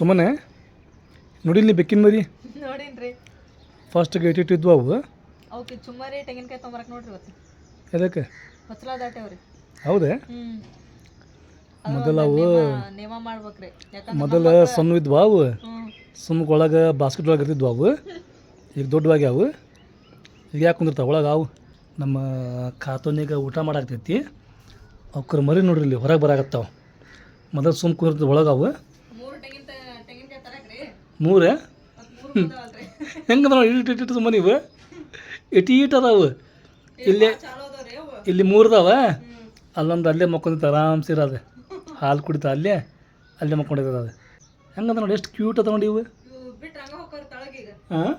ಸುಮ್ಮನೆ ನೋಡಿಲ್ಲಿ ಬೆಕ್ಕಿನ ಮರಿ ನೋಡಿನ್ರಿ. ಫಸ್ಟ್ಗೆ ಇಟ್ಟಿಟ್ಟಿದ್ವು ಅವು. ಅವಕ್ಕೆ ಚುಮ್ಮರಿ ತೆಂಗಿನಕಾಯಿ ತೊಂಬರಕ್ಕೆ ನೋಡ್ರಿ ಇವತ್ತು. ಎದಕ್ಕೆ? ಹೊಚ್ಚಲ ದಾಟೇವ್ರಿ. ಹೌದೇ? ಮೊದಲು ಅವು ನೇಮ ಮಾಡ್ಬೇಕ್ರಿ. ಮೊದಲು ಸಣ್ಣ ಇದ್ವು ಅವು, ಸುಮ್ಮೊಳಗೆ ಬಾಸ್ಕೆಟ್ ಒಳಗೆ ಇರ್ತಿದ್ವು ಅವು. ಈಗ ದೊಡ್ಡವಾಗ್ಯಾವು. ಈಗ ಯಾಕೆ ಕುಂದಿರ್ತಾವೆ ಒಳಗೆ ಅವು. ನಮ್ಮ ಕಾತೋನಿಗೆ ಊಟ ಮಾಡಾಕ್ತೈತಿ. ಅವ್ಕರ ಮರಿ ನೋಡ್ರಿ ಇಲ್ಲಿ ಹೊರಗೆ ಬರಾಕತ್ತಾವ. ಮೊದಲು ಸುಮ್ಮ ಕುಂದಿರ್ತವೆ ಒಳಗೆ ಅವು. 3 ತೆಂಗಿನಕಾಯಿ ತರಕ್ರಿ. 3 ಹೆಂಗೆ ನೋಡಿ ಇಟ್ಟು ಸುಮ್ಮನೆ ಇವು ಇಟ್ಟು ಅದಾವು. ಇಲ್ಲಿ 3 ಅದಾವ. ಅಲ್ಲೊಂದು ಅಲ್ಲೇ ಮಕ್ಕೊಂಡಿತ್ತು ಆರಾಮ್ಸಿ ಇರೋದು. ಹಾಲು ಕುಡಿತಾ ಅಲ್ಲೇ ಮಕ್ಕೊಂಡಿರೋದು ಅದು. ಹೆಂಗದ ನೋಡಿ ಎಷ್ಟು ಕ್ಯೂಟ್ ಅದ ನೋಡಿ ಇವು. ಹಾಂ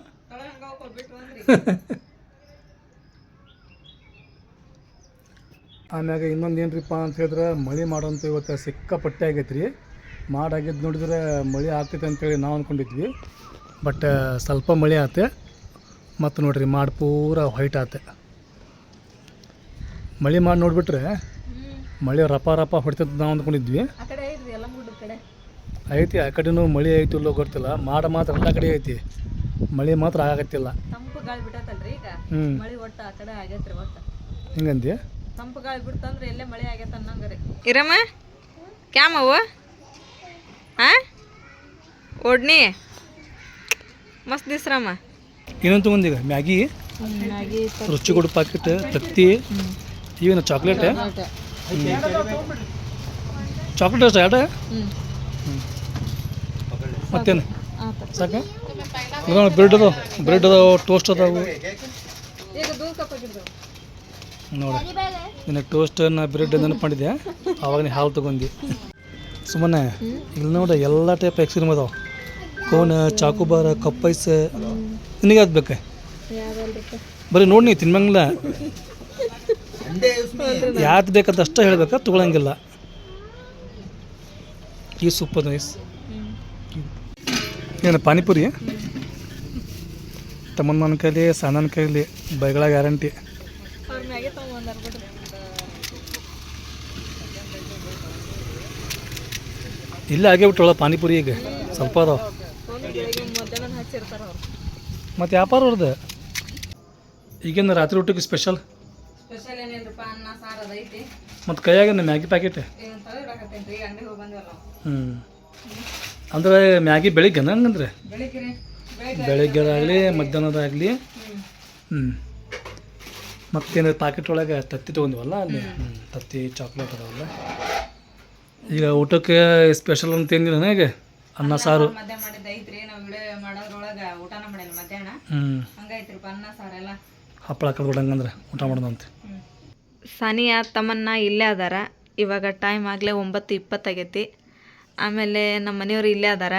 ಆಮ್ಯಾಗ ಇನ್ನೊಂದು ಏನ್ರಿಪ್ಪ ಅಂತ ಹೇಳಿದ್ರೆ ಮಳೆ ಮಾಡೋಂಥ ಇವತ್ತು ಸಿಕ್ಕಾಪಟ್ಟೆ ಆಗೈತೆ ರೀ. ಮಾಡಾಗಿದ್ದು ನೋಡಿದ್ರೆ ಮಳೆ ಆಗ್ತೈತೆ ಅಂತೇಳಿ ನಾವು ಅಂದ್ಕೊಂಡಿದ್ವಿ. ಬಟ್ ಸ್ವಲ್ಪ ಮಳೆ ಆತೆ. ಮತ್ತು ನೋಡಿರಿ ಮಾಡಿ ಪೂರ ವೈಟ್ ಆತೆ. ಮಳೆ ಮಾಡಿ ನೋಡಿಬಿಟ್ರೆ ಮಳೆ ರಪ ಹೊಡಿತೈತೆ ನಾವು ಅಂದ್ಕೊಂಡಿದ್ವಿ. ಐತಿ ಆ ಕಡೆನೂ ಮಳೆ ಐತಿ ಇಲ್ಲೋ ಗೊತ್ತಿಲ್ಲ. ಮಾಡ ಮಾತ್ರ ಎಲ್ಲ ಕಡೆ ಐತಿ, ಮಳೆ ಮಾತ್ರ ಆಗತ್ತಿಲ್ಲ. ತಂಪು ಗಾಳಿ ಬಿಟ್ಟೈತಲ್ರಿ ಈಗ. ಮಳೆ ಒಟ್ಟ ಆ ಕಡೆ ಆಗೈತ್ರಿ. ಒಟ್ಟ ಹಿಂಗಂದಿ ತಂಪು ಗಾಳಿ ಬಿಡ್ತಂದ್ರೆ ಎಲ್ಲೇ ಮಳೆ ಆಗೈತೆ ಅನ್ನಂಗ್ರಿ. ಇರಮ್ಮ ಕ್ಯಾಮವು ಹಾಂ ಓಡ್ನಿ ಮಸ್ತ್ ದಿಸ್ರಮ್ಮ. ಏನಂತ ಬಂದೀಗ ಮ್ಯಾಗಿ ರುಚಿ ಕೊಡು ಪ್ಯಾಕೆಟ್ ತತ್ತಿ ಇವೇನು ಚಾಕ್ಲೇಟ್ ಅಷ್ಟ ಎರಡು ಮತ್ತೇನು ಸಾಕ. ಬ್ರೆಡ್ ಅದಾವು, ಟೋಸ್ಟ್ ಅದಾವು ನೋಡಿ. ನಿನಗೆ ಟೋಸ್ಟನ್ನು ಬ್ರೆಡ್ ನೆನಪು ಮಾಡಿದ್ದೆ, ಆವಾಗ ನೀ ಹಾಲು ತೊಗೊಂಡು. ಸುಮ್ಮನೆ ಇಲ್ಲಿ ನೋಡಿ ಎಲ್ಲ ಟೈಪ್ ಐಸ್ ಕ್ರೀಮ್ ಅದಾವೆ. Cone, chocobar, cup ice. ನಿನಗೆ ಯಾವ್ದು ಬೇಕಾ? ಬರೀ ನೋಡಿ ನೀ ತಿನ್ಬಂಗಿಲ್ಲ. ಯಾವ್ದು ಬೇಕಂತ ಅಷ್ಟೇ ಹೇಳ್ಬೇಕಾ, ತೊಗೊಳಂಗಿಲ್ಲ. ಈ ಸೂಪರ್ ನೈಸ್. ಏನು ಪಾನಿಪುರಿ ತಮ್ಮನ ಕೈಲಿ ಸಣ್ಣನ ಕೈಲಿ ಬೈಗಳ ಗ್ಯಾರಂಟಿ. ಇಲ್ಲೇ ಆಗೇ ಬಿಟ್ಟೋಳ ಪಾನಿಪುರಿ. ಈಗ ಸ್ವಲ್ಪ ಅದಾವ. ಮತ್ತು ವ್ಯಾಪಾರ ಅವ್ರದ್ದು ಈಗೇನು ರಾತ್ರಿ ಊಟಕ್ಕೆ ಸ್ಪೆಷಲ್ ಮತ್ತು ಕೈಯಾಗ ಮ್ಯಾಗಿ ಪ್ಯಾಕೆಟ್. ಅಂದ್ರೆ ಮ್ಯಾಗಿ ಬೆಳಿಗ್ಗೆ ಹಂಗಂದ್ರೆ ಬೆಳಿಗ್ಗೆದಾಗಲಿ ಮಧ್ಯಾಹ್ನದಾಗಲಿ. ಮತ್ತೇನು ಪ್ಯಾಕೆಟ್ ಒಳಗೆ ತತ್ತಿ ತೊಗೊಂಡಿವಲ್ಲ ಅಲ್ಲಿ. ತತ್ತಿ ಚಾಕ್ಲೇಟ್ ಅದಾವಲ್ಲ. ಈಗ ಊಟಕ್ಕೆ ಸ್ಪೆಷಲ್ ಅಂತ ಏನಿಲ್ಲ ನನಗೆ ಅನ್ನ ಸಾರು. ಹಪ್ಪಳ ಕಲ್ಬಿಡಂಗಂದ್ರೆ ಊಟ ಮಾಡೋದಂತೆ. ಸಾನಿಯಾ ತಮ್ಮನ್ನ ಇಲ್ಲೇ ಅದಾರ. ಇವಾಗ ಟೈಮ್ ಆಗಲೇ 9:20 ಆಗೈತಿ. ಆಮೇಲೆ ನಮ್ಮ ಮನೆಯವರು ಇಲ್ಲೇ ಅದಾರ.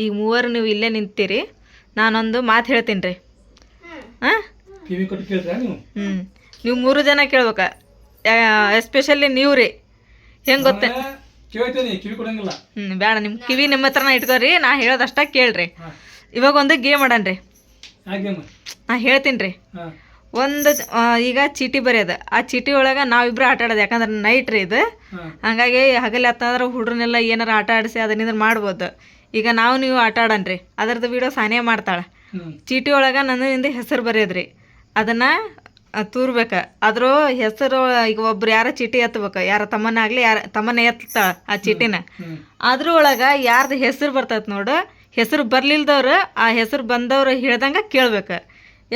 ಈಗ ಮೂವರು ನೀವು ಇಲ್ಲೇ ನಿಂತೀರಿ. ನಾನೊಂದು ಮಾತು ಹೇಳ್ತೀನಿ ರೀ. ಹಾಂ ನೀವು 3 ಜನ ಕೇಳ್ಬೇಕ. ಎಸ್ಪೆಷಲಿ ನೀವು ರೀ. ಹೆಂಗೆ ಗೊತ್ತೇ ಬೇಡ, ನಿಮ್ಮ ಕಿವಿ ನಿಮ್ಮ ಹತ್ರನ ಇಟ್ಕೋರಿ. ನಾ ಹೇಳೋದಷ್ಟ ಕೇಳ್ರಿ. ಇವಾಗ ಒಂದು ಗೇಮ್ ಆಡಣ್ರಿ. ನಾ ಹೇಳ್ತೀನಿ ರೀ. ಒಂದು ಈಗ ಚೀಟಿ ಬರೆಯೋದು. ಆ ಚೀಟಿ ಒಳಗೆ ನಾವಿಬ್ರು ಆಟ ಆಡೋದು. ಯಾಕಂದ್ರೆ ನೈಟ್ ರೀ ಇದು. ಹಂಗಾಗಿ ಹಗಲಿ ಹತ್ತಂದ್ರೆ ಹುಡ್ರನ್ನೆಲ್ಲ ಏನಾರು ಆಟ ಆಡಿಸಿ ಅದನ್ನಿಂದ ಮಾಡ್ಬೋದು. ಈಗ ನೀವು ಆಟ ಆಡಣ್ರಿ. ಅದರದ್ದು ವಿಡಿಯೋ ಸಾನೇ ಮಾಡ್ತಾಳೆ. ಚೀಟಿ ಒಳಗೆ ನನ್ನಿಂದ ಹೆಸರು ಬರೆಯೋದ್ರಿ. ಅದನ್ನು ತೂರ್ಬೇಕು. ಅದ್ರ ಹೆಸರು ಈಗ ಒಬ್ರು ಯಾರ ಚೀಟಿ ಎತ್ತಬೇಕು, ಯಾರ ತಮ್ಮನಾಗಲಿ ತಮ್ಮನೇ ಎತ್ತಾಳೆ ಆ ಚೀಟಿನ. ಅದ್ರ ಒಳಗೆ ಯಾರ್ದು ಹೆಸರು ಬರ್ತೈತೆ ನೋಡು, ಹೆಸರು ಬರ್ಲಿಲ್ದವ್ರು ಆ ಹೆಸರು ಬಂದವ್ರು ಹೇಳ್ದಂಗೆ ಕೇಳ್ಬೇಕು.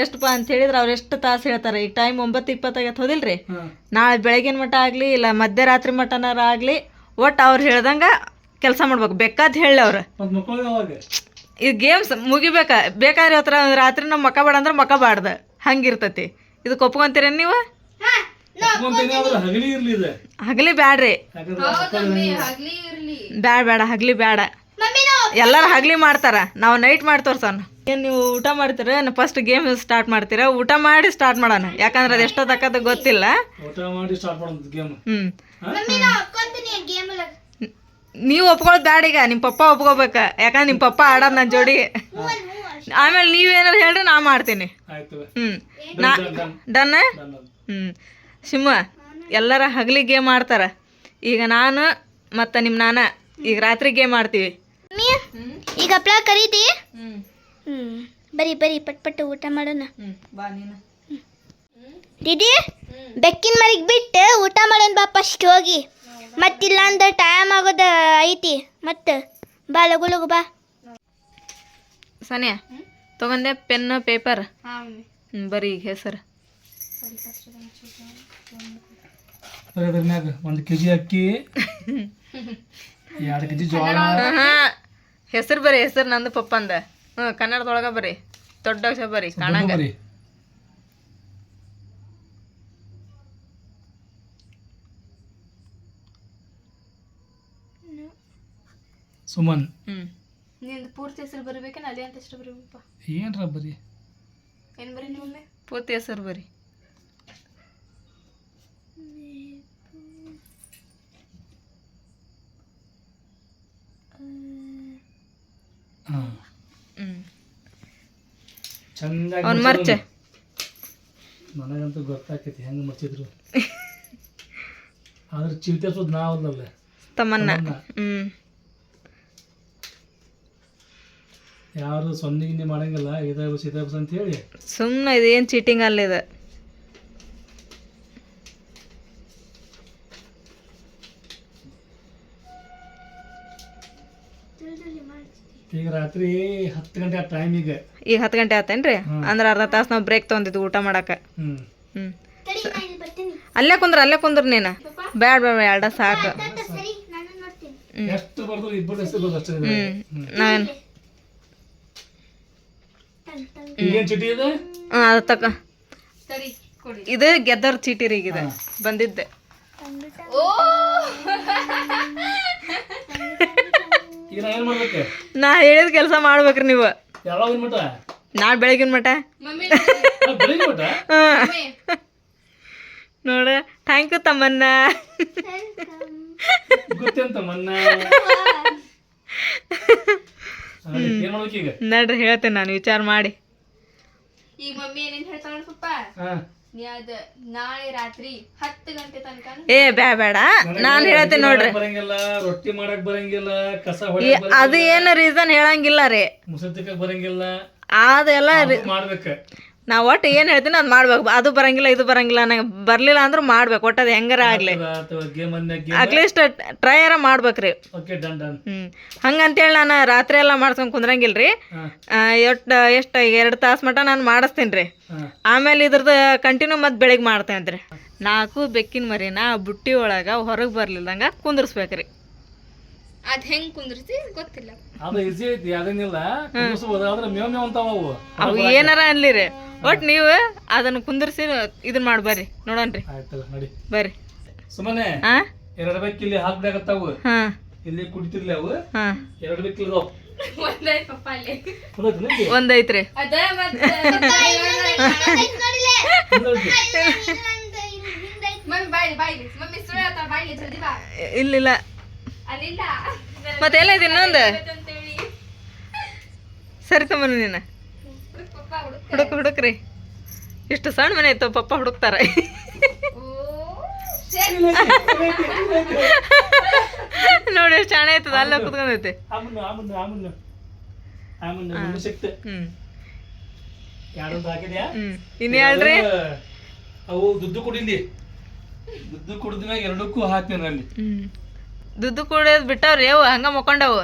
ಎಷ್ಟಪ್ಪ ಅಂತ ಹೇಳಿದ್ರೆ ಅವ್ರು ಎಷ್ಟು ತಾಸು ಹೇಳ್ತಾರೆ. ಈಗ ಟೈಮ್ 9:20 ಆಗೈತೆ ಹೋದಿಲ್ರಿ. ನಾಳೆ ಬೆಳಗಿನ ಮಟ್ಟ ಆಗಲಿ ಇಲ್ಲ ಮಧ್ಯರಾತ್ರಿ ಮಟ್ಟನಾರ ಆಗಲಿ ಒಟ್ಟು ಅವ್ರು ಹೇಳ್ದಂಗೆ ಕೆಲಸ ಮಾಡ್ಬೇಕು. ಬೇಕಾದ ಹೇಳಿ ಅವ್ರು. ಇದು ಗೇಮ್ಸ್ ಮುಗಿಬೇಕಾ. ಬೇಕಾದ್ರೆ ಹತ್ರ ರಾತ್ರಿ ನಾವು ಮಕ್ಕ ಬೇಡ ಅಂದ್ರೆ ಮಕ್ಕ ಬಾಡ್ದು ಹಂಗಿರ್ತೈತಿ. ಇದಕ್ಕೆ ಒಪ್ಕೊಂತೀರ ನೀವು? ಹಗಲಿ ಬ್ಯಾಡ್ರಿ. ಬೇಡ ಹಗಲಿ ಬೇಡ. ಎಲ್ಲರೂ ಹಗಲಿ ಮಾಡ್ತಾರ, ನಾವು ನೈಟ್ ಮಾಡ್ತವ್ರ ಸರ್. ಏನು ನೀವು ಊಟ ಮಾಡ್ತೀರ? ಫಸ್ಟ್ ಗೇಮ್ ಸ್ಟಾರ್ಟ್ ಮಾಡ್ತೀರಾ? ಊಟ ಮಾಡಿ ಸ್ಟಾರ್ಟ್ ಮಾಡೋಣ. ಯಾಕಂದ್ರೆ ಅದು ಎಷ್ಟೊತ್ತಕ್ಕದ ಗೊತ್ತಿಲ್ಲ. ನೀವು ಒಪ್ಕೊಳ್ಳೋದು ಬ್ಯಾಡ. ಈಗ ನಿಮ್ಮ ಪಪ್ಪ ಒಪ್ಕೋಬೇಕ. ಯಾಕಂದ್ರೆ ನಿಮ್ಮ ಪಪ್ಪ ಆಡೋದು ನನ್ನ ಜೋಡಿ. ಆಮೇಲೆ ನೀವೇನಾರು ಹೇಳ್ರಿ, ನಾ ಮಾಡ್ತೀನಿ. ಡನ್. ಸಿಂಹ ಎಲ್ಲರ ಹಗಲಿ ಗೇಮ್ ಆಡ್ತಾರ. ಈಗ ನಾನು ಮತ್ತು ನಿಮ್ಮ ಈಗ ರಾತ್ರಿ ಗೇಮ್ ಆಡ್ತೀವಿ. ಈಗ ಹಪ್ಳ ಕರೀತಿ ಹ್ಞೂ ಬರೀ ಬರೀ ಪಟ್ ಪಟ್ ಊಟ ಮಾಡೋಣ. ಬಾ ನೀನು. ದೀದಿ ಬೆಕ್ಕಿನ ಮರಿಗೆ ಬಿಟ್ಟು ಊಟ ಮಾಡೋಣ ಬಾ ಫಸ್ಟ್ ಹೋಗಿ. ಮತ್ತಿಲ್ಲ ಅಂದ್ರೆ ಟೈಮ್ ಆಗೋದ ಐತಿ ಮತ್ತೆ. ಬಾ ಲಗು ಲಗು ಬಾ. ಸಾನಿಯಾ ತಗೊಂಡೆ ಪೆನ್ನು ಪೇಪರ್. ಬರೀ ಈಗ ಹೆಸರು. ಅದ್ರ ಮ್ಯಾಗ 1 kg ಅಕ್ಕಿ 2 kg ಜೋಳ. ಹೆಸರು ಬರೀ ಹೆಸರು ನಂದು ಪಪ್ಪಂದ. ಕನ್ನಡದೊಳಗೆ ಬರೀ ದೊಡ್ಡ ಅಕ್ಷರ ಬರೀ ಕಾಣಂಗ. ಬರೀ ಸುಮನ್. ನಿಂದು ಪೂರ್ತಿ ಹೆಸರು ಬರಬೇಕೇನು ಅದೇ ಅಂತ ಎಷ್ಟು ಬರಬೇಕಪ್ಪ? ಏನ್ರ ಬರೀ ಏನು ಬರೀ ನಿಮ್ಮೆ ಪೂರ್ತಿ ಹೆಸರು ಬರೀ. ಹಾಂ ಚಂದಾಗಿ ಅವ್ನು ಮರ್ಚ. ನನಗಂತೂ ಗೊತ್ತಾಕೈತಿ ಹೆಂಗೆ ಮರ್ಚಿದ್ರು. ಆದ್ರೆ ಚೀಟಿಸೋದು ನಾವಲ್ಲ ತಮ್ಮನ್ನ. ಯಾರು ಸೊನ್ನೆ ಗಿನ್ನೆ ಮಾಡಂಗಿಲ್ಲ. ಇದಾಗ್ಬಸ್ ಅಂತ ಹೇಳಿ ಸುಮ್ಮನೆ ಇದು ಏನು ಚೀಟಿಂಗ್ ಅಲ್ಲ ಇದು. ಈಗ ರಾತ್ರಿ 10 ಗಂಟೆ ಆ ಟೈಮ್. ಈಗ 10 ಗಂಟೆ ಆತೇನ್ರಿ? ಅಂದ್ರೆ ಅರ್ಧ ತಾಸು ನಾವು ಬ್ರೇಕ್ ತೊಗೊಂಡಿದ್ವಿ ಊಟ ಮಾಡಕ್ಕೆ. ಅಲ್ಲೇ ಕುಂದ್ರ ನೀನು. ಬ್ಯಾಡ ಬೇಡ ಎರಡ ಸಾಕು. ಎಷ್ಟು ಬರ್ದು ಇಬ್ಬರು ಹೆಸರು ಬರ್ದು ಅಷ್ಟೇ. ನಾವೇನು ಈಗೇನು ಚೀಟಿ ಇದೆ? ಅದು ತಕ. ಇದು ಗೆದ್ದರ್ ಚೀಟಿ ರೀ. ಇದು ಬಂದಿದ್ದೆ. ಈಗ ನಾ ಏನು ಮಾಡ್ಬೇಕು? ನಾ ಹೇಳಿದ ಕೆಲಸ ಮಾಡ್ಬೇಕ್ರಿ ನೀವು. ಯಾವಾಗಿನ ಮಟ? ನಾಳೆ ಬೆಳಗಿನ ಮಟ. ಬೆಳಿಗ್ಗೆ ಮಟ? ನೋಡ. ಥ್ಯಾಂಕ್ ಯು ತಮ್ಮನ್ನ. ಗೊತ್ತೇಂತ ಮನ್ನ. ಏನು ಮಾಡ್ಬೇಕು ಈಗ? ನಡ್ರಿ ಹೇಳ್ತೇನೆ ನಾನು ವಿಚಾರ ಮಾಡಿ. ಈಗ ಮಮ್ಮಿ ಏನೇನು ಹೇಳ್ತಾಳ ಪಪ್ಪ? ನೀ ಅದ ನಾಳೆ ರಾತ್ರಿ 10 ಗಂಟೆ ತನಕ ಬೇಡ ನಾನು ಹೇಳ್ತೇನೆ ನೋಡ್ರಿ. ಬರಂಗಿಲ್ಲ, ರೊಟ್ಟಿ ಮಾಡಕ್ ಬರಂಗಿಲ್ಲ, ಕಸ ಅದು ಏನು ರೀಸನ್ ಹೇಳಂಗಿಲ್ಲ ರೀ. ಮುಸರಿ ತಿಕ್ಕಕ್ ಬರಂಗಿಲ್ಲ. ಅದೆಲ್ಲ ಮಾಡ್ಬೇಕ. ನಾ ಒಟ್ಟು ಏನು ಹೇಳ್ತೀನಿ ಅದು ಮಾಡ್ಬೇಕು. ಅದು ಬರಂಗಿಲ್ಲ ಇದು ಬರಂಗಿಲ್ಲ ನಂಗೆ ಬರ್ಲಿಲ್ಲ ಅಂದ್ರೂ ಮಾಡ್ಬೇಕು. ಒಟ್ಟು ಅದು ಹೆಂಗಾರ ಆಗ್ಲಿ ಅಟ್ಲೀಸ್ಟ್ ಟ್ರೈಯಾರ ಮಾಡ್ಬೇಕ್ರಿ. ಹಂಗಂತೇಳಿ ನಾನು ರಾತ್ರಿ ಎಲ್ಲ ಮಾಡ್ಸ್ಕೊಂಡ್ ಕುಂದ್ರಂಗಿಲ್ರಿ. ಎಷ್ಟು 2 ತಾಸು ಮಟ ನಾನು ಮಾಡಿಸ್ತೀನಿ ರೀ. ಆಮೇಲೆ ಇದ್ರದ್ದು ಕಂಟಿನ್ಯೂ ಮತ್ತೆ ಬೆಳಿಗ್ಗೆ ಮಾಡ್ತೇನೆ ರೀ. 4 ಬೆಕ್ಕಿನ ಮರಿನ ಬುಟ್ಟಿ ಒಳಗೆ ಹೊರಗೆ ಬರ್ಲಿಲ್ಲಂಗ ಕುಂದ್ರಸ್ಬೇಕ್ರಿ. ಅದ್ ಹೆಂಗ್ ಕುಂದ್ರತಿ ಗೊತ್ತಿಲ್ಲ. ಅದು ಈಸಿ ಐತಿ, ಅದೇನಿಲ್ಲ. ಕುಂದ್ರಸಬಹುದು. ಆದ್ರೆ ಮೇವ್ ಮೇವ್ ಅಂತಾವ ಅವು. ಅವು ಏನಾರ ಅನ್ಲಿರಿ. ಒಟ್ಟು ನೀವು ಅದನ್ನ ಕುಂದ್ರಿಸಿ ಇದನ್ನ ಮಾಡಿ ಬರ್ರಿ ನೋಡೋಣ್ರಿ. ಆಯ್ತಲ್ಲ ನಡಿ ಬರ್ರಿ. ಸುಮ್ಮನೆ 2 ಬೇಕ್ ಇಲ್ಲಿ ಹಾಕ್ಬಿಡಾಕತ್ತಾವು. ಇಲ್ಲಿ ಕುಡಿತಿರ್ಲಿ ಅವು. 2 ಬೇಕ್ ಇಲ್ದಾವ್. ಒಂದೈತ್ ಪಪ್ಪ ಅಲ್ಲಿ. ಒಂದೈತ್ರಿ. ಅದ ಮತ್ತೆ ಮಮ್ಮಿ ಬಾಯಿ ಮಮ್ಮಿ ಸುಳ್ಳ ಬಾಯಿ ಜಲ್ದಿ ಬಾ. ಇಲ್ಲ ಅಲ್ಲಿಲ್ಲ ಮತ್ತೆ ಎಲ್ಲ ಐತಿ ಇನ್ನೊಂದು. ಸರಿ ತಮ್ಮನು ನೀನು ಹುಡುಕ್ರಿ. ಇಷ್ಟು ಸಣ್ಣ ಮನೆ ಇತ್ತು ಪಪ್ಪ ಹುಡುಕ್ತಾರ. ನೋಡಿ ಎಷ್ಟು ಚಾಣ ಆಯ್ತದ. ಅಲ್ಲ ಕುತ್ಕೊಂಡೈತಿ. ಇನ್ನು ಹೇಳ್ರಿ. ಅವು ದುಡ್ಡು ಕುಡಿಲಿ. ದುಡ್ಡು ಕುಡಿದ್ಮ್ಯಾಗ 2ಕ್ಕೂ ಹಾಕ್ತೇನೆ ಅಲ್ಲಿ. ದುಡ್ಡು ಕುಡಿಯೋದು ಬಿಟ್ಟವ್ರಿ ಅವು ಹಂಗ ಮಕ್ಕೊಂಡವು.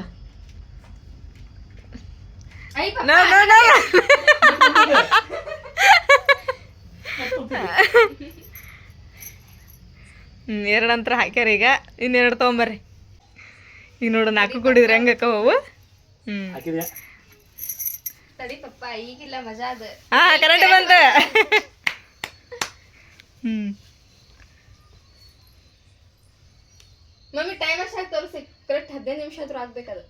ಎರಡಂತ್ರ ಹಾಕ್ಯಾರ. ಈಗ ಇನ್ನೆರಡು ತೊಗೊಂಬರ್ರಿ. ಈಗ ನೋಡು 4 ಕುಡಿದ್ರೆ ಹೆಂಗ ಅವು. ಈಗಿಲ್ಲ ಮಜಾ ಅದ. ಕರೆಂಟ್ ಬಂತ. ಮಮ್ಮಿ ಟೈಮ್ ಅಷ್ಟಾಗಿ ತೋರಿಸಿ. ಕರೆಕ್ಟ್ 15 ನಿಮಿಷ ಆದ್ರೂ ಆಗ್ಬೇಕದು.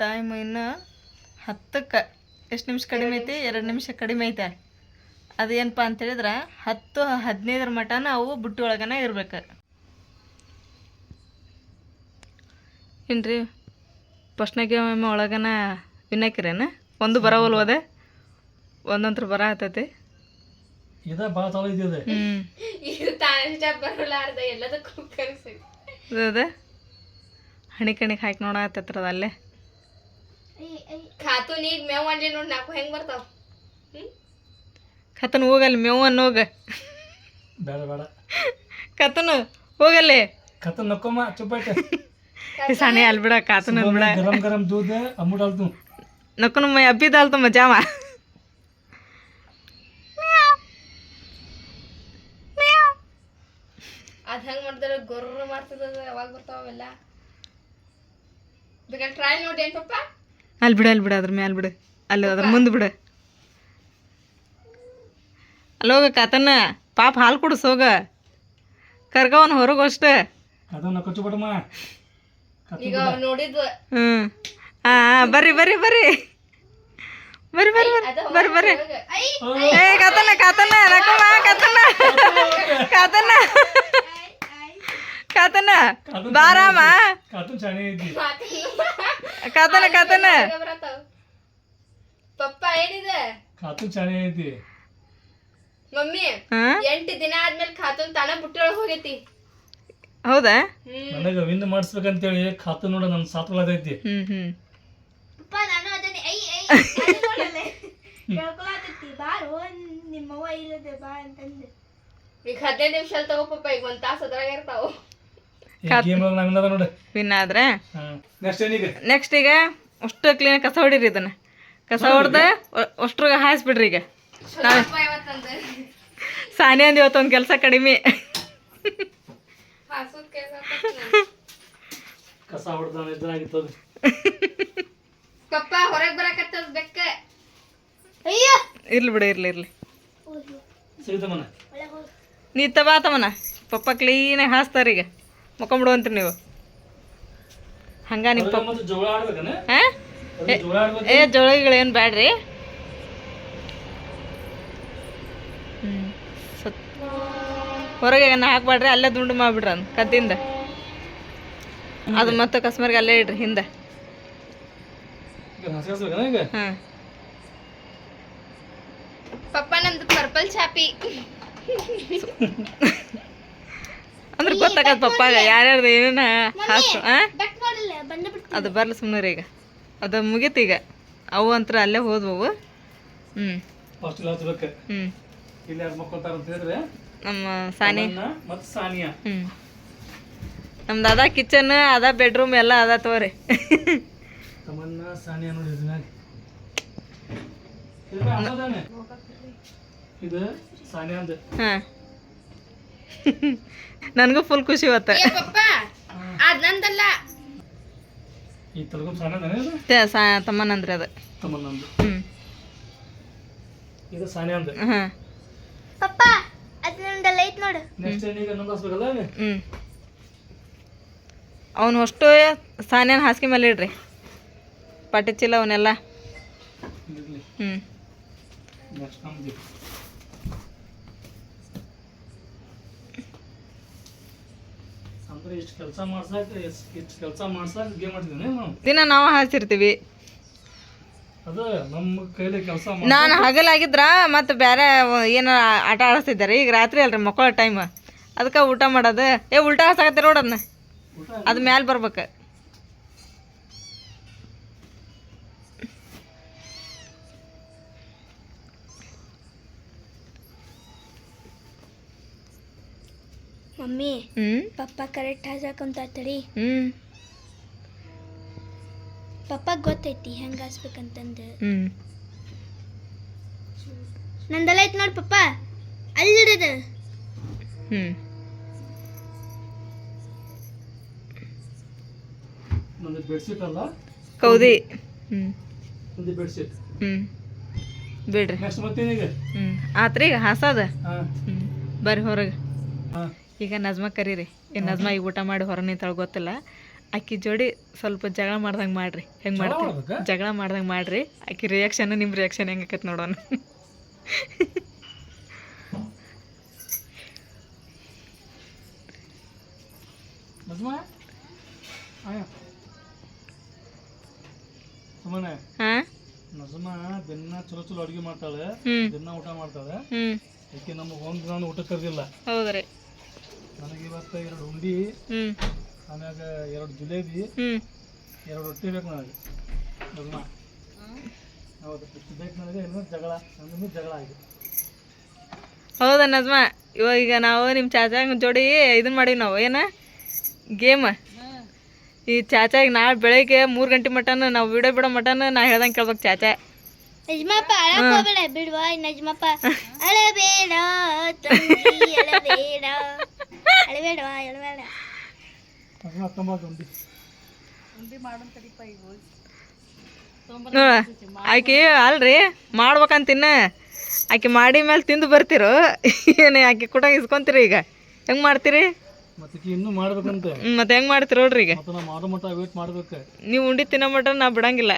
ಟೈಮ್ ಇನ್ನು 10ಕ್ಕೆ ಎಷ್ಟು ನಿಮಿಷ ಕಡಿಮೆ ಐತಿ? 2 ನಿಮಿಷ ಕಡಿಮೆ ಐತೆ. ಅದೇನಪ್ಪ ಅಂತೇಳಿದ್ರೆ 10-15 ಮಟನ ಅವು ಬುಟ್ಟಿ ಒಳಗನ ಇರ್ಬೇಕು. ಏನ್ರಿ ಫಸ್ಟ್ನಾಗೆ ಒಮ್ಮೆ ಒಳಗನ ವಿನ್ನಾಕಿರೇನ? ಒಂದು ಬರವಲ್ವದೆ, ಒಂದಂತ್ರ ಬರ ಆತೈತಿ. ಎಲ್ಲದಕ್ಕೂ ಅದ ಹಣಿ ಕಣಿಗೆ ಹಾಕಿ ನೋಡತ್ತದ ಅಲ್ಲೇ. ಖಾತೂನ್ ಈಗ ಮೇವ್ ಮಾಡ್ಲಿ ನೋಡಿ ನಾಲ್ಕು ಹೆಂಗ್ ಬರ್ತಾವ ಕತನ್ ಹೋಗಲ್ಲಿ ಮೇವನ್ ಹೋಗ ಬೇಡ ಬೇಡ ಕತನು ಹೋಗಲ್ಲಿ खतन नको मा चुप बैठ साने अलबड़ा कातन अलबड़ा गरम गरम दूध है अमू डाल दूं नको मैं अभी डाल तो मजा मा ಅದ್ ಹೆಂಗ್ ಮಾಡಿದ್ರೆ ಗೊರ್ರ ಮಾಡ್ತದ ಅವಾಗ ಬರ್ತಾವೆಲ್ಲ ಬೇಕಾದ್ರೆ ಟ್ರೈ ನೋಡಿ ಏನ್ ಪಪ್ಪ ಅಲ್ಲಿ ಬಿಡ ಅದ್ರ ಮೇಲೆ ಬಿಡು ಅಲ್ಲಿ ಅದ್ರ ಮುಂದೆ ಬಿಡು ಅಲ್ಲೋಗ ಕಾತನ ಪಾಪ ಹಾಲು ಕುಡಿಸ್ ಹೋಗ ಕರ್ಗವನ್ ಹೊರಗೆ ಅಷ್ಟೇ खतन नको चुप बैठ मा ಈಗ ನೋಡಿದ್ವ ಬರ್ರಿ ಬರ್ರಿ ಬರ್ರಿ ಬರ್ರಿ ಬರ್ರಿ ಬರ್ರಿ ಬರ್ರಿ ಏ ಕಾತನ ಕಾತನ ನಕಮ್ಮ ಕಾತನ ಕಾತನ ಕಾತನ ಬಾರಾಮ खातून छाने दी ಕಾತನ ಕಾತನ ಪಪ್ಪ ಏನಿದೆ खातून छाने दी ಮಮ್ಮಿ 8 ದಿನ ಆದ್ಮೇಲೆ ಖಾತೂನ್ ತಾನ ಬುಟ್ಟಿಯೊಳಗೆ ಹೋಗೈತಿ ಹೌದಾ ನನಗೆ ವಿನ್ ಮಾಡಿಸ್ಬೇಕಂತ ಹೇಳಿ ಖಾತೂನ್ ನೋಡ ನನ್ನ ಸಾತ್ಕೊಳ್ಳೋದೈತಿ ಪಪ್ಪ ನಾನು ಅದನ್ನೇ ಐ ಐ ನೋಡಲ್ಲ ಕೇಳ್ಕೊಳತೈತಿ ಬಾರೋ ನಿಮ್ಮವ್ವ ಇಲ್ಲದೆ ಬಾ ಅಂತಂದೆ ಈಗ 15 ನಿಮಿಷ ಅಲ್ಲಿ ತಗೋ ಪಪ್ಪ ಈಗ 1 ತಾಸು ಅದ್ರಾಗ ಇರ್ತಾವ ಗೇಮ್ ಒಳಗೆ ನಮ್ಮಿಂದ ನೋಡು ವಿನ್ ಆದ್ರೆ ನೆಕ್ಸ್ಟ್ ಏನಿಗೆ ನೆಕ್ಸ್ಟ್ ಈಗ ಅಷ್ಟು ಕ್ಲೀನ್ ಕಸ ಹೊಡೀರಿ ಇದನ್ನ ಕಸ ಹೊಡೆದ ಅಷ್ಟ್ರಾಗ ಹಾಯಿಸ್ಬಿಡ್ರಿ ಈಗ ಸಾನಿ ಅಂದ್ ಇವತ್ತೊಂದು ಕೆಲಸ ಕಡಿಮೆ ಕಸ ಹೊಡೆದ ಇದ್ದಾಗಿತ್ತು ಪಪ್ಪ ಹೊರಗೆ ಬರಕತ್ತದ ಬೆಕ್ಕ ಅಯ್ಯೋ ಇರ್ಲಿ ಬಿಡು ಇರ್ಲಿ ಸಿಗುತ್ತಮ್ಮನ ನೀ ತಬಾತಮ್ಮನ ಪಪ್ಪ ಕ್ಲೀನಾಗಿ ಹಾಸ್ತಾರ ಈಗ ಮುಕ್ಕೊಂಬಿಡುವಂತ್ರಿ ನೀವು ಹಂಗ ನಿಮ್ಮ ಪಪ್ಪ ಮತ್ತೆ ಜೋಳ ಆಡ್ಬೇಕನ ಹಾಂ ಜೋಳ ಆಡ್ಬೇಕು ಏ ಜೋಳಗಳೇನು ಬ್ಯಾಡ್ರಿ ಹೊರಗೆ ಹಾಕ್ಬೇಡ್ರಿ ಅಲ್ಲೇ ದುಂಡು ಮಾಡಿಬಿಡ್ರಿ ಅದ್ ಕದ್ದಿಂದ ಅದು ಮತ್ತೆ ಕಸ್ಮರ್ಗೆ ಅಲ್ಲೇ ಇಡ್ರಿ ಹಿಂದೆ ಈಗ ಹಸ್ಬೇಕನ ಈಗ ಹಾಂ ಪಪ್ಪ ನಮ್ದು ಪರ್ಪಲ್ ಚಾಪಿ ಅಂದ್ರೆ ಗೊತ್ತಾಗದ ಪಪ್ಪಾಗ ಯಾರ್ಯಾರ್ದು ಏನೇನ ಹಾಸು ಬೆಕ್ ನೋಡಿಲ್ಲ ಬಂದ ಬಿಟ್ಟು ಅದು ಬರ್ಲಿ ಸುಮ್ಮನೆ ಈಗ ಅದು ಮುಗೀತು ಈಗ ಅವು ಅಂತರ ಅಲ್ಲೇ ಹೋದ್ವು ಫಸ್ಟ್ ಇಲ್ಲಿ ಹಚ್ಬೇಕು ಹ್ಞೂ ಇಲ್ಲಿ ಯಾರು ಮಕ್ಕೊಳ್ತಾರ ಅಂತ ಹೇಳಿದ್ರೆ ನಮ್ಮ ಸಾನಿ ಮತ್ತು ಸಾನಿಯಾ ನಮ್ದು ಅದ ಕಿಚನ್ ಅದ ಬೆಡ್ರೂಮ್ ಎಲ್ಲ ಅದ ತೋರಿ ತಮನ್ನ ಸಾನಿಯಾ ನೋಡಿ ಇದ್ರಾಗ ಇದು ಸಾನಿಯಾ ಅಂದ ಹಾಂ ನನಗೂ ಫುಲ್ ಖುಷಿ ಇವತ್ತು ಪಪ್ಪ ಅದ್ ನಂದಲ್ಲ ಈ ತಲಗಮ್ ಸಾನಿಯಾ ತಮ್ಮನಂದ್ರಿ ಅದು ತಮ್ಮನ್ನಂದು ಹ್ಞೂ ಇದು ಸಾನಿಯಾ ಅಂದ ಹಾಂ ಪಪ್ಪ ಅದ್ ನಂದಲ್ಲ ಐತ್ ನೋಡು ನೆಕ್ಸ್ಟ್ ಏನಿಗೆ ನಂದು ಹಸ್ಬೇಕಲ್ಲ ಹ್ಞೂ ಅವನು ಅಷ್ಟು ಸಾನ್ಯಾನ ಹಾಸಿಗೆ ಮೇಲೆ ಇಡ್ರಿ ಪಾಟಿ ಚೀಲ ಅವನ್ನೆಲ್ಲ ಇರ್ಲಿ ಹ್ಞೂ ನೆಕ್ಸ್ಟ್ ನಮ್ದು ಅಂದ್ರೆ ಇಷ್ಟು ಕೆಲಸ ಮಾಡ್ಸಕ್ಕೆ ಗೇಮ್ ಆಡ್ತಿದ್ದೀನಿ ನಾವು ದಿನ ನಾವು ಹಾಸಿರ್ತೀವಿ ಅದು ನಮ್ಮ ಕೈಲಿ ಕೆಲಸ ನಾನು ಹಗಲಾಗಿದ್ರ ಮತ್ತು ಬೇರೆ ಏನೋ ಆಟ ಆಡಿಸ್ತಿದ್ದಾರೆ ಈಗ ರಾತ್ರಿ ಅಲ್ರಿ ಮಕ್ಕಳ ಟೈಮ್ ಅದಕ್ಕೆ ಊಟ ಮಾಡೋದು ಉಲ್ಟಾ ಹಾಸಾಕತ್ತೀರ ನೋಡೋದನ್ನ ಅದು ಮ್ಯಾಲೆ ಬರ್ಬೇಕು ಮಮ್ಮಿ ಪಪ್ಪ ಕರೆಕ್ಟ್ ಹಾಸಾಕಂತ ತಡಿ ಪಪ್ಪ ಗೊತ್ತೈತಿ ಹೆಂಗ ಹಾಸ್ಬೇಕಂತಂದು ನಂದೆಲ್ಲ ಐತ್ ನೋಡ್ ಪಪ್ಪ ಅಲ್ಲಿಡದ ನಂದು ಬೆಡ್ಶೀಟ್ ಅಲ್ಲ ಕೌದಿ ನಂದು ಬೆಡ್ಶೀಟ್ ಬಿಡ್ರಿ ನೆಕ್ಸ್ಟ್ ಮತ್ತೇನೀಗ ಆತ್ರಿ ಈಗ ಹಾಸದ ಹಾಂ ಬರ್ರಿ ಹೊರಗೆ ಹಾಂ ಈಗ ನಜ್ಮ ಕರೀರಿ ನಜ್ಮ ಈಗ ಊಟ ಮಾಡಿ ಹೊರ ನಿಂತಾಳ ಗೊತ್ತಿಲ್ಲ ಆಕಿ ಜೋಡಿ ಸ್ವಲ್ಪ ಜಗಳ ಮಾಡ್ದಂಗೆ ಮಾಡ್ರಿ ಹೆಂಗೆ ಮಾಡ್ತೀವಿ ಜಗಳ ಮಾಡ್ದಂಗೆ ಮಾಡ್ರಿ ಆಕಿ ರಿಯಾಕ್ಷನ್ ನಿಮ್ಮ ರಿಯಾಕ್ಷನ್ ಹೆಂಗೆ ಆಕೈತೆ ನೋಡೋಣ ಸುಮ್ಮನೆ ಹಾಂ ನಜಮ ದಿನ ಚಲೋ ಚಲೋ ಅಡುಗೆ ಮಾಡ್ತಾಳೆ ದಿನ ಊಟ ಮಾಡ್ತಾಳೆ ಯಾಕೆ ನಮಗೆ ಒಂದು ನಾನು ಊಟ ಕರೆದಿಲ್ಲ ಹೌದ್ರಿ ನನಗೆ ಇವತ್ತು 2 ಉಂಡಿ ಆಮ್ಯಾಗ 2 ಜಿಲೇಬಿ 2 ರೊಟ್ಟಿ ಬೇಕು ನನಗೆ ಹೌದು ಬೇಕು ನನಗೆ ಇನ್ನೂ ಜಗಳ ನನ್ನೂ ಜಗಳ ಆಗಿದೆ. ಹೌದಾ ನಜ್ಮ, ಇವಾಗ ಈಗ ನಾವು ನಿಮ್ಮ ಚಾಚಾಗ ಜೋಡಿ ಇದನ್ನ ಮಾಡೀವಿ ನಾವು ಏನು ಗೇಮ್. ಈ ಚಾಚಾಗ ನಾಳೆ ಬೆಳಗ್ಗೆ 3 ಗಂಟೆ ಮಟನ್ ನಾವು ವಿಡಿಯೋ ಬಿಡೋ ಮಟನ್ ನಾ ಹೇಳ್ದಂಗೆ ಕೇಳ್ಬೇಕು ಚಾಚಾ. ನಜ್ಮಪ್ಪ ಅಳಕೋಬೇಡ ಬಿಡುವ ನಜ್ಮಪ್ಪ ಅಳಬೇಡ ತಂಗಿ ಅಳಬೇಡ ಅಳಬೇಡವಾ ಅಳಬೇಡ. ಆಕೆ ಅಲ್ರಿ ಮಾಡ್ಬೇಕಂತಿನ್ನ ಆಕೆ ಮಾಡಿ ಮೇಲೆ ತಿಂದು ಬರ್ತಿರೋ ಏನು ಆಕೆ ಕೂಡ ಇಸ್ಕೊಂತೀರಿ ಈಗ ಹೆಂಗೆ ಮಾಡ್ತೀರಿ ಮತ್ತೆ ಇನ್ನೂ ಮಾಡ್ಬೇಕಂತ ಮತ್ತೆ ಹೆಂಗೆ ಮಾಡ್ತೀರಿ ನೋಡ್ರಿ ಈಗ ಮತ್ತೆ ನಾವು ಮಾಡೋ ಮಟ್ಟ ವೇಟ್ ಮಾಡ್ಬೇಕು. ನೀವು ಉಂಡಿ ತಿನ್ನೋ ಮಟ್ಟ ನಾ ಬಿಡಂಗಿಲ್ಲ.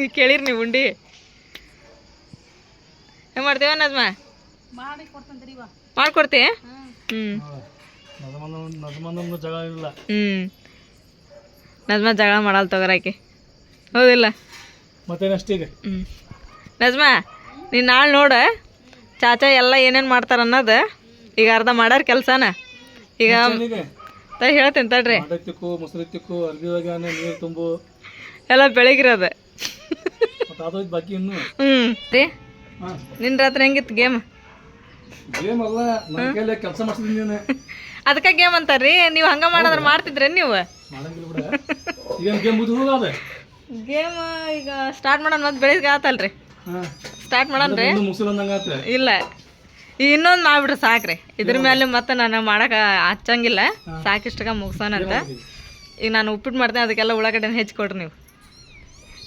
ಈಗ ಕೇಳಿರಿ ನೀವು ಉಂಡಿ ಹೆಂಗೆ ಮಾಡ್ತೀವ ನಜ್ಮ ಮಾಡ್ಕೊಡ್ತಿ. ನಜಮಂದು ಜಗಳ ಇಲ್ಲ. ನಜ್ಮ ಜಗಳ ಮಾಡಲ್ಲ ತಗೋರಾಕಿ ಹೌದಿಲ್ಲ ಮತ್ತೇನಷ್ಟು ಈಗ. ನಜ್ಮ ನೀನು ನಾಳೆ ನೋಡು ಚಾಚಾ ಎಲ್ಲ ಏನೇನು ಮಾಡ್ತಾರ ಅನ್ನೋದು. ಈಗ ಅರ್ಧ ಮಾಡ್ಯಾರ ಕೆಲಸನ ಈಗ ಹೇಳ್ತೀನಿ ತಡ್ರಿ. ತಿಕ್ಕು ಮೊಸರು ತಿಕ್ಕು ಅರ್ಬಿ ಒಗ್ಯಾನ ನೀರು ತುಂಬು ಎಲ್ಲ ಬೆಳಗಿರೋದು. ಅದು ಬಾಕಿ ಇನ್ನು ರೀ ನಿನ್ನ ರಾತ್ರಿ ಹೆಂಗಿತ್ತು ಗೇಮ್? ಗೇಮ್ ಅಲ್ಲ ನನ್ನ ಕೈಯಲ್ಲಿ ಕೆಲಸ ಮಾಡ್ತಿದ್ದೀನಿ ನೀನು. ಅದಕ್ಕೆ ಗೇಮ್ ಅಂತಾರ್ರಿ. ನೀವು ಹಂಗೆ ಮಾಡಿದ್ರೆ ಮಾಡ್ತಿದ್ರಿ ನೀವು? ಮಾಡಂಗಿಲ್ಲ ಬಿಡ. ಈಗ ಗೇಮ್ ಮುಗಿದು ಹೋಗೋದ ಗೇಮ್ ಈಗ ಸ್ಟಾರ್ಟ್ ಮಾಡೋಣ. ಮತ್ತೆ ಬೆಳಿಗ್ಗೆ ಆತಲ್ರಿ ಸ್ಟಾರ್ಟ್ ಮಾಡೋಣ್ರಿ. ಇಲ್ಲ ಈಗ ಇನ್ನೊಂದು ಮಾಡ್ಬಿಡ್ರಿ ಸಾಕ್ರಿ. ಇದ್ರ ಮೇಲೆ ಮತ್ತೆ ನಾನು ಮಾಡಕ್ಕೆ ಹಚ್ಚಂಗಿಲ್ಲ. ಸಾಕಿಷ್ಟಗ ಮುಗಿಸೋಣಂತ. ಈಗ ನಾನು ಉಪ್ಪಿಟ್ಟು ಮಾಡ್ತೇನೆ ಅದಕ್ಕೆಲ್ಲ ಉಳ್ಳಾಗಡ್ಡೆನ ಹೆಚ್ಚಿಕೊಡ್ರಿ ನೀವು.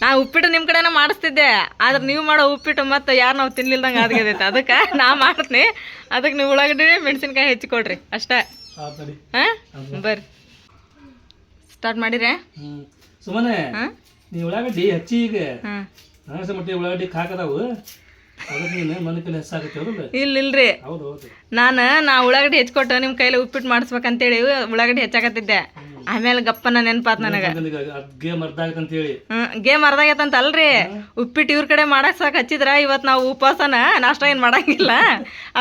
ನಾನು ಉಪ್ಪಿಟ್ಟು ನಿಮ್ಮ ಕಡೆನ ಮಾಡಿಸ್ತಿದ್ದೆ ಆದ್ರೆ ನೀವು ಮಾಡೋ ಉಪ್ಪಿಟ್ಟು ಮತ್ತು ಯಾರು ನಾವು ತಿನ್ಲಿಲ್ದಂಗೆ ಆದ್ಗದೈತೆ. ಅದಕ್ಕೆ ನಾ ಮಾಡ್ತೀನಿ. ಅದಕ್ಕೆ ನೀವು ಉಳ್ಳಾಗಡ್ಡೆ ಮೆಣಸಿನ್ಕಾಯಿ ಹೆಚ್ಚಿಕೊಡ್ರಿ ಅಷ್ಟೇ. ಹಾಂ ಬರ್ರಿ ಸ್ಟಾರ್ಟ್ ಮಾಡಿರಿ. ಸುಮ್ಮನೆ ನೀ ಉಳ್ಳಾಗಡ್ಡಿ ಹಚ್ಚಿ ಈಗ ಮಟ್ಟಿ ಉಳ್ಳಾಗಡ್ಡಿ ಹಾಕದಾವು ಅದಕ್ಕೆ ನೀನು ಮನೆ ಕೈಲಿ ಹೆಚ್ಚಾಗತ್ತೆ. ಇಲ್ರಿ ಹೌದು ನಾ ಉಳ್ಳಾಗಡ್ಡಿ ಹೆಚ್ಚಿಕೊಟ್ಟು ನಿಮ್ಮ ಕೈಲಿ ಉಪ್ಪಿಟ್ಟು ಮಾಡಿಸ್ಬೇಕಂತೇಳಿ ಉಳ್ಳಾಗಡ್ಡಿ ಹೆಚ್ಚಾಕತ್ತಿದ್ದೆ. ಆಮೇಲೆ ಗಪ್ಪನ ನೆನಪಾತ್ ನನಗೆ ಗೇಮ್ ಅರ್ಧ ಆಗತ್ತಂತೇಳಿ. ಗೇಮ್ ಅರ್ಧ ಆಗೈತಂತ ಅಲ್ರಿ. ಉಪ್ಪಿಟ್ಟು ಇವ್ರ ಕಡೆ ಮಾಡಕ್ ಸಾಕು ಹಚ್ಚಿದ್ರ ಇವತ್ತು ನಾವು ಉಪವಾಸನ ನಾಷ್ಟ ಏನು ಮಾಡಂಗಿಲ್ಲ.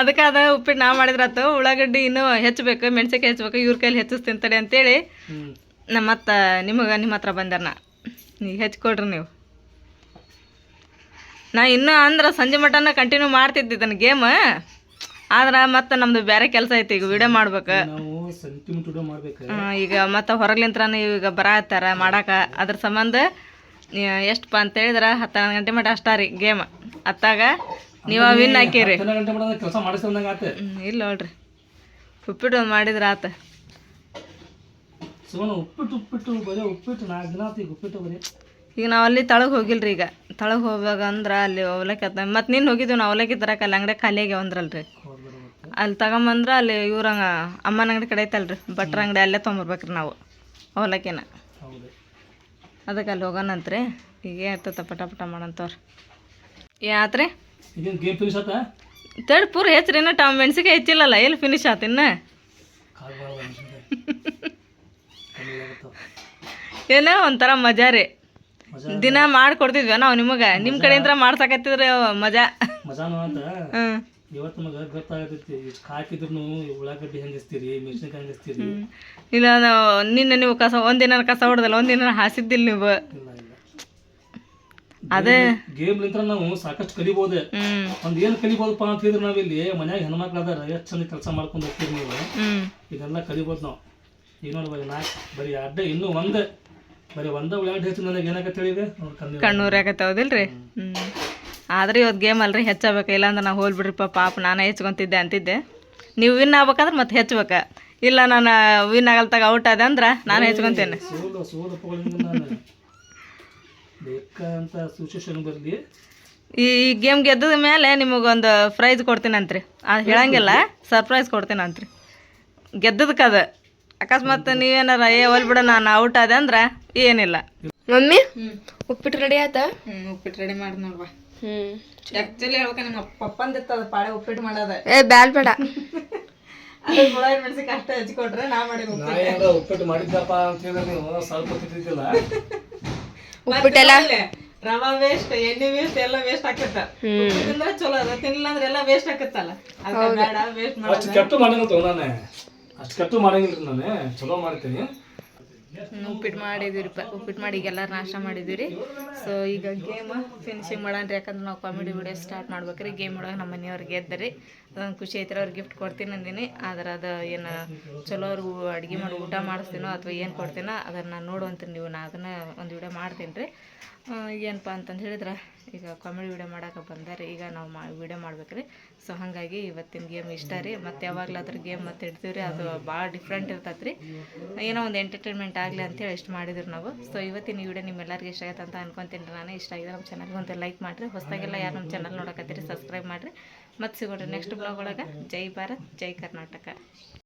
ಅದಕ್ಕೆ ಅದ ಉಪ್ಪಿಟ್ಟು ನಾ ಮಾಡಿದ್ರಾತು. ಉಳ್ಳಾಗಡ್ಡಿ ಇನ್ನೂ ಹೆಚ್ಚಬೇಕು ಮೆಣಸಿನ್ಕಾಯಿ ಹೆಚ್ಚಬೇಕು ಇವ್ರ ಕೈಲಿ ಹೆಚ್ಚಿಸ್ತೀನಿ ತಡಿ ಅಂತೇಳಿ ಮತ್ತು ನಿಮಗೆ ನಿಮ್ಮ ಹತ್ರ ಬಂದಾರ. ನಾ ಈಗ ಹೆಚ್ಚಿಕೊಡ್ರಿ ನೀವು. ನಾ ಇನ್ನೂ ಅಂದ್ರೆ ಸಂಜೆ ಮಟನ ಕಂಟಿನ್ಯೂ ಮಾಡ್ತಿದ್ದಿದ್ದನ್ನು ಗೇಮ್. ಆದ್ರೆ ಮತ್ತೆ ನಮ್ದು ಬೇರೆ ಕೆಲಸ ಐತಿ. ಈಗ ವಿಡಿಯೋ ಮಾಡ್ಬೇಕು. ಈಗ ಮತ್ತೆ ಹೊರಗ್ಲಿಂತ್ರ ಈಗ ಬರತ್ತಾರ ಮಾಡಾಕ. ಅದ್ರ ಸಂಬಂಧ ಎಷ್ಟಪ್ಪ ಅಂತ ಹೇಳಿದ್ರೆ 10 ಗಂಟೆ ಮಟ್ಟ ಅಷ್ಟ ರೀ ಗೇಮ್. ಅತ್ತಾಗ ನೀವು ವಿನ್ ಹಾಕಿರಿ. ಇಲ್ಲ ನೋಡ್ರಿ ಉಪ್ಪಿಟ್ಟು ಒಂದು ಮಾಡಿದ್ರೆ ಆತ. ಈಗ ನಾವು ಅಲ್ಲಿ ತಳಗೆ ಹೋಗಿಲ್ರಿ. ಈಗ ತಳಗೆ ಹೋಗುವಾಗ ಅಂದ್ರೆ ಅಲ್ಲಿ ಅವಲಕ್ಕಿ ಮತ್ತು ನಿನ್ನ ಹೋಗಿದ್ದೀವಿ ನಾವು ಅವಲಕ್ಕಿ ತರಕ್ಕೆ. ಅಲ್ಲಿ ಅಂಗಡಿ ಖಾಲಿ ಆಗ್ಯಾವ ಅಂದ್ರಲ್ರಿ. ಅಲ್ಲಿ ತಗೊಂಬಂದ್ರೆ ಅಲ್ಲಿ ಇವ್ರಂಗೆ ಅಮ್ಮನ ಅಂಗಡಿ ಕಡೆ ಐತಲ್ರಿ ಭಟ್ರ ಅಂಗಡಿ ಅಲ್ಲೇ ತೊಗೊಂಬರ್ಬೇಕ್ರಿ ನಾವು ಅವಲಕ್ಕಿನ. ಅದಕ್ಕೆ ಅಲ್ಲಿ ಹೋಗೋಣಂತ್ರಿ. ಈಗ ಇರ್ತೈತೆ ಪಟ ಪಟ ಮಾಡಂತವ್ರಿ. ಯಾತ್ರಿ ತಡ್ ಪೂರ ಹೆಚ್ಚ್ರಿ. ಇನ್ನು ಮೆಣಸಿನ್ಕಾಯಿ ಹೆಚ್ಚಿಲ್ಲಲ್ಲ ಎಲ್ಲಿ ಫಿನಿಶ್ ಆತ ಇನ್ನು. ಏನೋ ಒಂಥರ ಮಜಾ ರೀ. ದಿನ ಮಾಡಿಕೊಡ್ತಿದ್ವಿ ನಾವು ನಿಮಗೆ. ನಿಮ್ಮ ಕಡೆಯಿಂದ ಮಾಡ್ಸಕತ್ತಿದ್ರೆ ಮಜಾ. ಇವತ್ತು ನಮಗೆ ಗೊತ್ತಾಗತೈತಿ ಹಾಕಿದ್ರು ಉಳ್ಳಾಗಡ್ಡಿ ಹೆಂಗಿಸ್ತೀರಿ ಮೆಣಸಿನ್ಕಾಯಿ ಹೆಂಗಿಸ್ತೀರಿ. ಇಲ್ಲ ನಿನ್ನೆ ನೀವು ಒಂದಿನ ಕಸ ಹೊಡೆದಲ್ಲ ಒಂದಿನ ಹಾಸಿದ್ದಿಲ್ಲ ನೀವು. ಅದೇ ಗೇಮ್ಲಿಂತ್ರ ನಾವು ಸಾಕಷ್ಟು ಕಲಿಬೋದು. ಒಂದ್ ಏನ್ ಕಲಿಬೋದಪ್ಪ ಅಂತ ಹೇಳಿದ್ರೆ ನಾವಿಲ್ಲಿ ಮನ್ಯಾಗ ಹೆಣ್ಮಕ್ಳು ಅದಾರ ಎಷ್ಟು ಚಂದ ಕೆಲಸ ಮಾಡ್ಕೊಂಡು ಹೋಗ್ತೀವಿ ನೀವು. ಇದೆಲ್ಲ ಕಲಿಬೋದು ನಾವು. ಈಗ ನೋಡಿ ಬರೀ ಅಡ್ಡ ಇನ್ನೂ ಬರೀ ಉಳ್ಳಾಗಡ್ಡಿ ಹೆಚ್ಚು ನನಗೆ ಏನಾಗತ್ತೆ ಹೇಳಿದೆ ಕಣ್ಣೂರು ಆಗತ್ತೆ. ಹೌದಿಲ್ರಿ. ಆದ್ರೆ ಇವತ್ತು ಗೇಮ್ ಅಲ್ರಿ ಹೆಚ್ಚಬೇಕು. ಇಲ್ಲಾಂದ್ರೆ ನಾವು ಹೋಲ್ಬಿಡ್ರಿಪ್ಪ ಪಾಪ ನಾನೇ ಹೆಚ್ಕೊಂತಿದ್ದೆ ಅಂತಿದ್ದೆ. ನೀವು ವಿನ್ ಆಗ್ಬೇಕಂದ್ರೆ ಮತ್ತೆ ಹೆಚ್ಚಬೇಕು. ಇಲ್ಲ ನಾನು ವಿನ್ ಆಗಲ್ತಾಗ ಔಟ್ ಆದೆ ಅಂದ್ರೆ ನಾನು ಹೆಚ್ಕೊಂತೇನೆ. ಈ ಗೇಮ್ ಗೆದ್ದದ ಮೇಲೆ ನಿಮಗೊಂದು ಪ್ರೈಸ್ ಕೊಡ್ತೀನಂತ್ರಿ. ಅದು ಹೇಳಂಗಿಲ್ಲ, ಸರ್ಪ್ರೈಸ್ ಕೊಡ್ತೀನಂತ್ರಿ ಗೆದ್ದದಕ್ಕದ. ಅಕಸ್ಮಾತ್ ನೀವೇನಾರ ಹೋಲ್ ಬಿಡ ನಾನು ಔಟ್ ಆದೆ ಅಂದ್ರೆ ಏನಿಲ್ಲ. ಮಮ್ಮಿ ಉಪ್ಪಿಟ್ಟು ರೆಡಿ ಆತ? ಉಪ್ಪಿಟ್ಟು ರೆಡಿ ಮಾಡಿ ನೋಡ್ವಾ. ಆಕ್ಚುಲಿ ಹೇಳ್ಬೇಕ ನಿಮ್ಮ ಪಪ್ಪಂದಿತ್ತದ ಪಾಳೆ ಉಪ್ಪಿಟ್ಟು ಮಾಡೋದ. ಬ್ಯಾಲ್ ಬೇಡ ಮೆಣಸಿಗೆ ಅಷ್ಟ ಹಚ್ಕೊಟ್ರೆ ನಾ ಮಾಡಿ ಉಪ್ಪಿಟ್ಟು ಮಾಡಿದ್ದಪ್ಪ ಅಂತ ಹೇಳಿದ್ರೆ ನೀವು ಸ್ವಲ್ಪ ತಿಂತಿದ್ದಿಲ್ಲ. ಉಪ್ಪಿಟ್ಟೆಲ್ಲ ರವಾ ವೇಸ್ಟ್, ಎಣ್ಣೆ ವೇಸ್ಟ್, ಎಲ್ಲ ವೇಸ್ಟ್ ಆಕತ್ತ. ತಿಂದ್ರೆ ಚಲೋ ಅದ, ತಿನ್ನಿಲ್ಲ ಅಂದ್ರೆ ಎಲ್ಲ ವೇಸ್ಟ್ ಆಕತ್ತಲ್ಲ. ಅದಕ್ಕೆ ಬೇಡ ವೇಸ್ಟ್ ಅಷ್ಟು ಕೆಟ್ಟು ಮಾಡಂಗಿಲ್ಲ. ನಾನು ಅಷ್ಟು ಕೆಟ್ಟು ಮಾಡಂಗಿಲ್ಲ. ನಾನು ಚಲೋ ಮಾಡ್ತೀನಿ. ಉಪ್ಪಿಟ್ಟು ಮಾಡಿದ್ದೀವಿರಿಪ್ಪ. ಉಪ್ಪಿಟ್ಟು ಮಾಡಿ ಈಗ ಎಲ್ಲರೂ ನಾಷ್ಟ ಮಾಡಿದ್ದೀವಿ ರೀ. ಸೊ ಈಗ ಗೇಮ್ ಫಿನಿಶಿಂಗ್ ಮಾಡಣ್ರಿ. ಯಾಕಂದ್ರೆ ನಾವು ಕಾಮಿಡಿ ವಿಡಿಯೋ ಸ್ಟಾರ್ಟ್ ಮಾಡ್ಬೇಕ್ರಿ. ಗೇಮ್ ಒಳಗೆ ನಮ್ಮ ಮನೆಯವ್ರಿಗೆ ಗೆದ್ದರಿ. ಅದೊಂದು ಖುಷಿ ಐತ್ರಿ. ಅವ್ರಿಗೆ ಗಿಫ್ಟ್ ಕೊಡ್ತೀನಿ ಅಂದೀನಿ. ಆದ್ರೆ ಅದು ಏನು ಚಲೋ ಅವ್ರಿಗೆ ಅಡುಗೆ ಮಾಡಿ ಊಟ ಮಾಡಿಸ್ತೀನೋ ಅಥವಾ ಏನು ಕೊಡ್ತೀನೋ ಅದನ್ನು ನೋಡುವಂತೀನಿ ನೀವು. ನಾ ಅದನ್ನು ಒಂದು ವಿಡಿಯೋ ಮಾಡ್ತೀನಿ ರೀ. ಏನಪ್ಪ ಅಂತಂದು ಹೇಳಿದ್ರೆ ಈಗ ಕಾಮಿಡಿ ವಿಡಿಯೋ ಮಾಡೋಕೆ ಬಂದಾರೆ. ಈಗ ನಾವು ವಿಡಿಯೋ ಮಾಡ್ಬೇಕ್ರಿ. ಸೊ ಹಾಗಾಗಿ ಇವತ್ತಿನ ಗೇಮ್ ಇಷ್ಟ ರೀ. ಮತ್ತು ಯಾವಾಗಲಾದ್ರೂ ಗೇಮ್ ಮತ್ತೆ ಇಡ್ತೀವಿ ರೀ. ಅದು ಭಾಳ ಡಿಫ್ರೆಂಟ್ ಇರ್ತೈತೆ ರೀ. ಏನೋ ಒಂದು ಎಂಟರ್ಟೈನ್ಮೆಂಟ್ ಆಗಲಿ ಅಂತೇಳಿ ಎಷ್ಟು ಮಾಡಿದ್ರು ನಾವು. ಸೊ ಇವತ್ತಿನ ವಿಡಿಯೋ ನಿಮ್ಮೆಲ್ಲರಿಗೂ ಇಷ್ಟ ಆಯ್ತು ಅಂತ ಅನ್ಕೊತೀನಿ ರೀ. ನಾನು ಇಷ್ಟ ಆಗಿದೆ ನಮ್ಮ ಚಾನಲ್ಗೆ ಒಂದು ಲೈಕ್ ಮಾಡಿರಿ. ಹೊಸದಾಗೆಲ್ಲ ಯಾರು ನಮ್ಮ ಚಾನಲ್ ನೋಡಕತ್ತೀರಿ ಸಬ್ಸ್ಕ್ರೈಬ್ ಮಾಡಿರಿ. ಮತ್ತು ಸಿಗೋಣ ನೆಕ್ಸ್ಟ್ ಬ್ಲಾಗ್ ಒಳಗೆ. ಜೈ ಭಾರತ್ ಜೈ ಕರ್ನಾಟಕ.